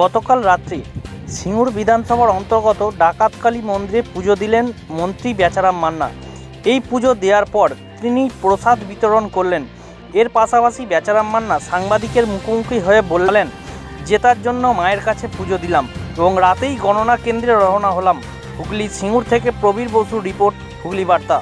গতকাল রাত্রে সিঙ্গুর বিধানসভার অন্তর্গত ডাকাতকালী মন্দিরে পুজো দিলেন মন্ত্রী বেচারাম মান্না। এই পুজো দেওয়ার পর তিনি প্রসাদ বিতরণ করলেন। এর পাশাপাশি বেচারাম মান্না সাংবাদিকের মুখোমুখি হয়ে বললেন, জেতার জন্য মায়ের কাছে পুজো দিলাম এবং রাতেই গণনা কেন্দ্রে রওনা হলাম। হুগলি সিঙ্গুর থেকে প্রবীর বসুর রিপোর্ট, হুগলি বার্তা।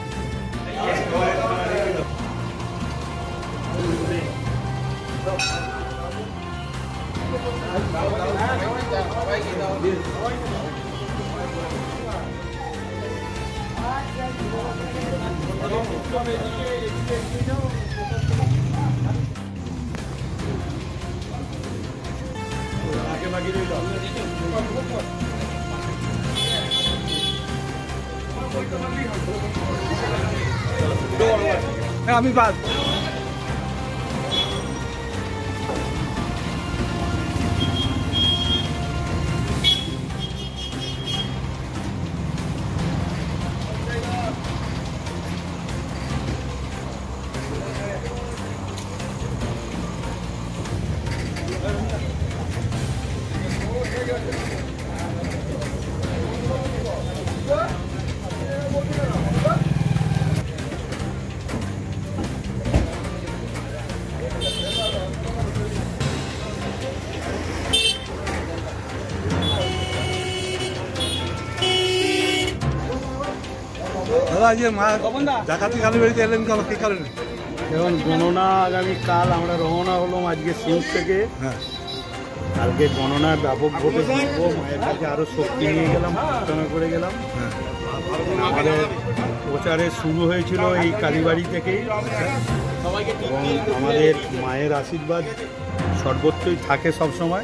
আমি বাদ দাদা, যে মা ডাকাতি কালীবাড়িতে এলেন কেন, কি কারণে? দেখুন, গণনা আগামীকাল আমরা রওনা হলাম আজকে সিঙ্গুর থেকে। কালকে গণনার ব্যাপকভাবে দেখবো, মায়ের কাছে আরও শক্তি নিয়ে গেলাম, প্রার্থনা করে গেলাম। আমাদের প্রচারে শুরু হয়েছিল এই কালীবাড়ি থেকেই এবং আমাদের মায়ের আশীর্বাদ সর্বত্রই থাকে সবসময়।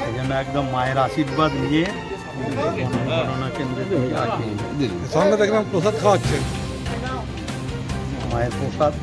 এই জন্য একদম মায়ের আশীর্বাদ নিয়ে গণনা কেন্দ্রে আসি। সঙ্গে দেখলাম প্রসাদ খাওয়াচ্ছে, মায়ের প্রসাদ।